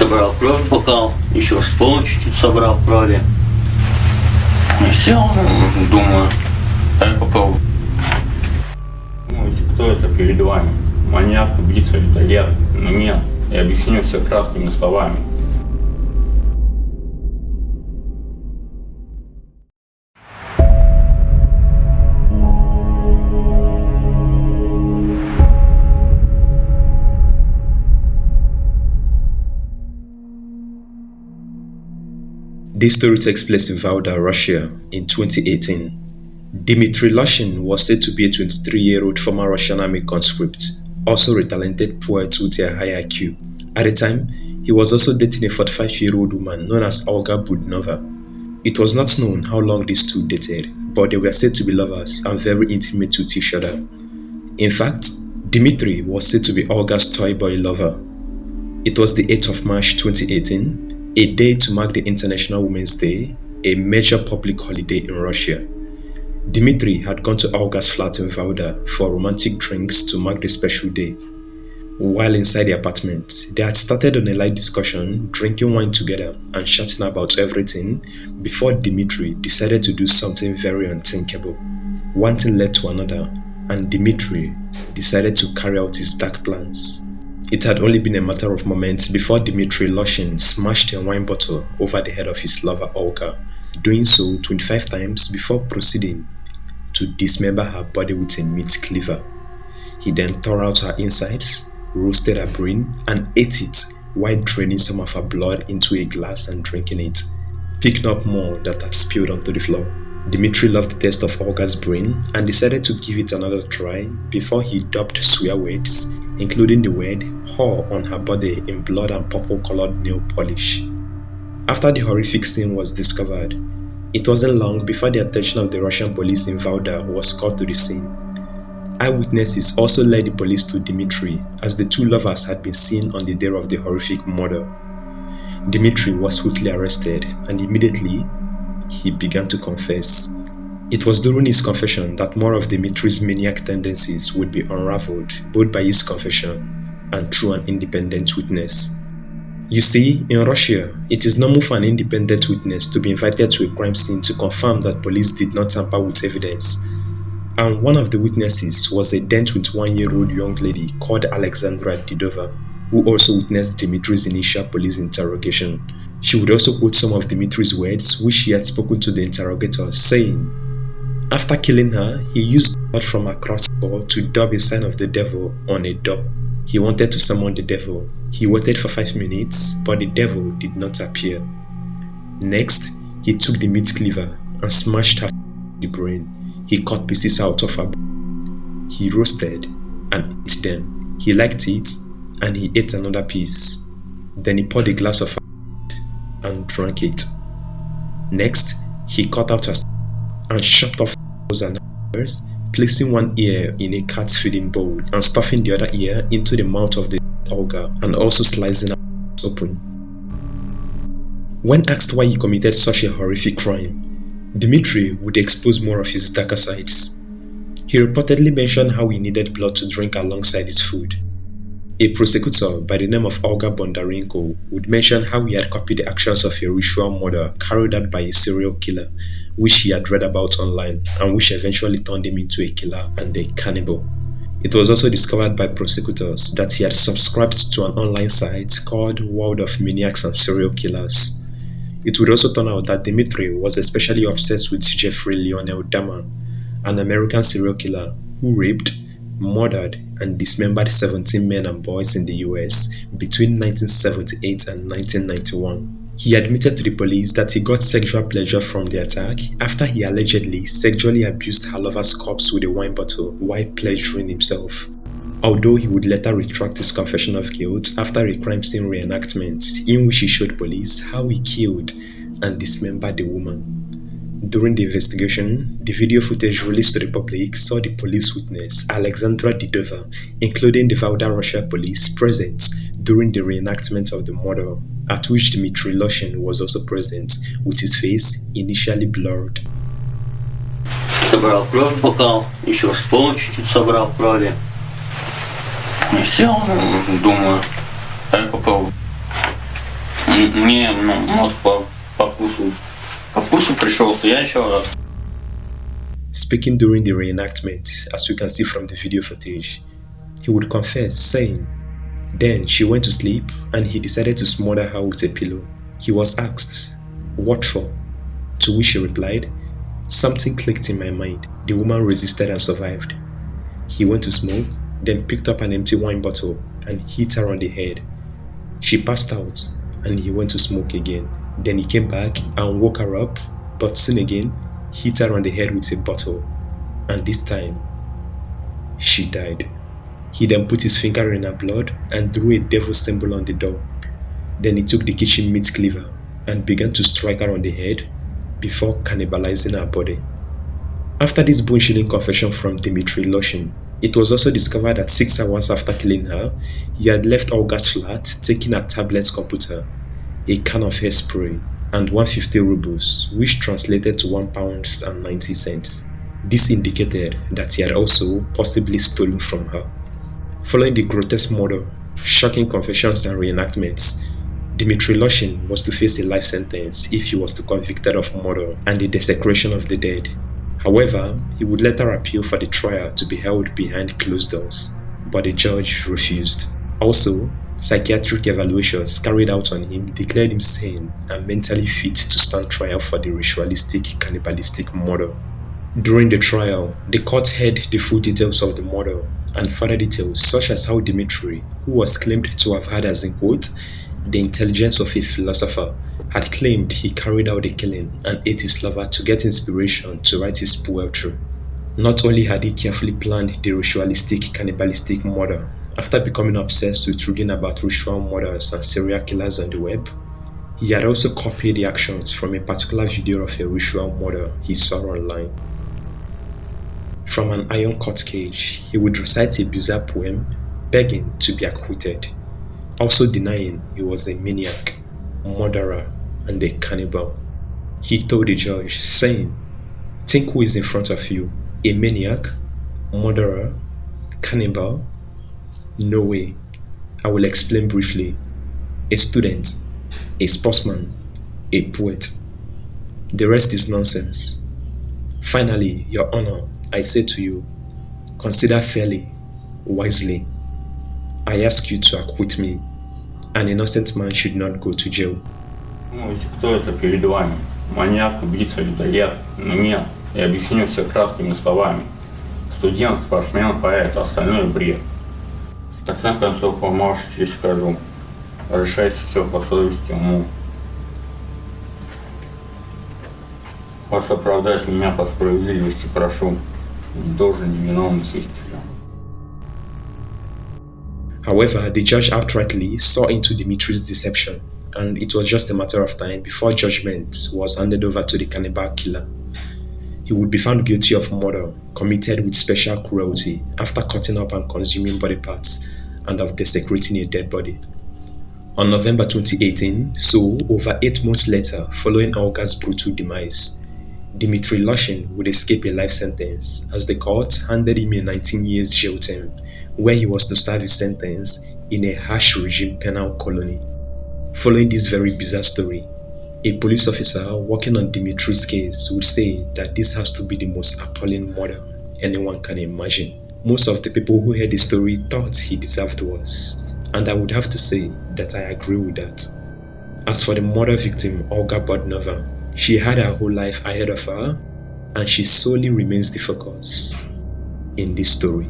Собрал кровь в бокал, еще стол чуть-чуть собрал в крови. И сел, думаю, а я попробую. Думаете, кто это перед вами? Маньяк, убийца, людоед? Но нет, я объясню все краткими словами. This story takes place in Valdai, Russia in 2018. Dmitry Luchin was said to be a 23-year-old former Russian army conscript, also a talented poet with a high IQ. At the time, he was also dating a 45-year-old woman known as Olga Budunova. It was not known how long these two dated, but they were said to be lovers and very intimate with each other. In fact, Dmitry was said to be Olga's toy boy lover. It was the 8th of March 2018, a day to mark the International Women's Day, a major public holiday in Russia. Dmitry had gone to Olga's flat in Valdai for romantic drinks to mark the special day. While inside the apartment, they had started on a light discussion, drinking wine together and chatting about everything before Dmitry decided to do something very unthinkable. One thing led to another, and Dmitry decided to carry out his dark plans. It had only been a matter of moments before Dmitry Luchin smashed a wine bottle over the head of his lover Olga, doing so 25 times before proceeding to dismember her body with a meat cleaver. He then tore out her insides, roasted her brain, and ate it while draining some of her blood into a glass and drinking it, picking up more that had spilled onto the floor. Dmitry loved the taste of Olga's brain and decided to give it another try before he dubbed swear words, including the word whore on her body in blood and purple-colored nail polish. After the horrific scene was discovered, it wasn't long before the attention of the Russian police in Valdai was called to the scene. Eyewitnesses also led the police to Dmitry, as the two lovers had been seen on the day of the horrific murder. Dmitry was quickly arrested, and immediately he began to confess. It was during his confession that more of Dmitry's maniac tendencies would be unraveled, both by his confession and through an independent witness. You see, in Russia, it is normal for an independent witness to be invited to a crime scene to confirm that police did not tamper with evidence. And one of the witnesses was a then 21-year-old young lady called Alexandra Didova, who also witnessed Dmitry's initial police interrogation. She would also quote some of Dmitry's words which she had spoken to the interrogators, saying, "After killing her, he used blood from her crossbow to dub a sign of the devil on a door. He wanted to summon the devil. He waited for 5 minutes, but the devil did not appear. Next, he took the meat cleaver and smashed her the brain. He cut pieces out of her bone. He roasted and ate them. He liked it, and he ate another piece. Then he poured a glass of and drank it. Next, he cut out her and chopped off her and ears, placing one ear in a cat's feeding bowl and stuffing the other ear into the mouth of the Olga and also slicing her open." When asked why he committed such a horrific crime, Dmitry would expose more of his darker sides. He reportedly mentioned how he needed blood to drink alongside his food. A prosecutor by the name of Olga Budunova would mention how he had copied the actions of a ritual murder carried out by a serial killer, which he had read about online and which eventually turned him into a killer and a cannibal. It was also discovered by prosecutors that he had subscribed to an online site called World of Maniacs and Serial Killers. It would also turn out that Dmitry was especially obsessed with Jeffrey Lionel Dahmer, an American serial killer who raped, murdered, and dismembered 17 men and boys in the US between 1978 and 1991. He admitted to the police that he got sexual pleasure from the attack after he allegedly sexually abused her lover's corpse with a wine bottle while pleasuring himself. Although he would later retract his confession of guilt after a crime scene reenactment in which he showed police how he killed and dismembered the woman. During the investigation, the video footage released to the public saw the police witness Alexandra Didova, including the Valdai Russia police, present during the reenactment of the murder, at which Dmitry Luchin was also present, with his face initially blurred. Собрал кровь в бокал, еще стол чуть-чуть собрал в крови. И сел, думаю, а я попробую. Мне, мозг по вкусу пришелся, я еще раз. Speaking during the reenactment, as we can see from the video footage, he would confess, saying, "Then she went to sleep and he decided to smother her with a pillow. He was asked, 'What for?' To which she replied, 'Something clicked in my mind. The woman resisted and survived.' He went to smoke, then picked up an empty wine bottle and hit her on the head. She passed out and he went to smoke again. Then he came back and woke her up, but soon again hit her on the head with a bottle, and this time she died. He then put his finger in her blood and drew a devil symbol on the door. Then he took the kitchen meat cleaver and began to strike her on the head before cannibalizing her body." After this bone-chilling confession from Dmitry Luchin, it was also discovered that 6 hours after killing her, he had left Olga's flat, taking her tablet computer, a can of hairspray, and 150 rubles, which translated to £1.90. This indicated that he had also possibly stolen from her. Following the grotesque murder, shocking confessions and reenactments, Dmitry Luchin was to face a life sentence if he was to be convicted of murder and the desecration of the dead. However, he would later appeal for the trial to be held behind closed doors, but the judge refused. Also, psychiatric evaluations carried out on him declared him sane and mentally fit to stand trial for the ritualistic cannibalistic murder. During the trial, the court heard the full details of the murder and further details such as how Dmitry, who was claimed to have had as in quote, the intelligence of a philosopher, had claimed he carried out the killing and ate his lover to get inspiration to write his poetry. Not only had he carefully planned the ritualistic cannibalistic murder, after becoming obsessed with reading about ritual murders and serial killers on the web, he had also copied the actions from a particular video of a ritual murder he saw online. From an iron court cage, he would recite a bizarre poem begging to be acquitted, also denying he was a maniac, murderer, and a cannibal. He told the judge, saying, "Think who is in front of you, a maniac, murderer, cannibal? No way. I will explain briefly. A student, a sportsman, a poet. The rest is nonsense. Finally, Your Honor, I say to you, consider fairly, wisely. I ask you to acquit me. An innocent man should not go to jail." Если кто это перед вами? Маньяк, убийца, людоед? Но нет, я объясню все краткими словами. Студент, спортсмен, поэт, остальное бред. В конце концов, по вашей чести скажу. Решайте все по совести, уму. Вас оправдать меня по справедливости прошу. Не должен невиновный сесть в тюрьму. However, the judge outrightly saw into Dmitry's deception, and it was just a matter of time before judgment was handed over to the cannibal killer. He would be found guilty of murder committed with special cruelty after cutting up and consuming body parts and of desecrating a dead body. On November 2018, so over 8 months later following Olga's brutal demise, Dmitry Luchin would escape a life sentence as the court handed him a 19 years jail term where he was to serve his sentence in a harsh regime penal colony. Following this very bizarre story, a police officer working on Dmitry's case would say that this has to be the most appalling murder anyone can imagine. Most of the people who heard the story thought he deserved worse, and I would have to say that I agree with that. As for the murder victim Olga Budunova, she had her whole life ahead of her, and she solely remains the focus in this story.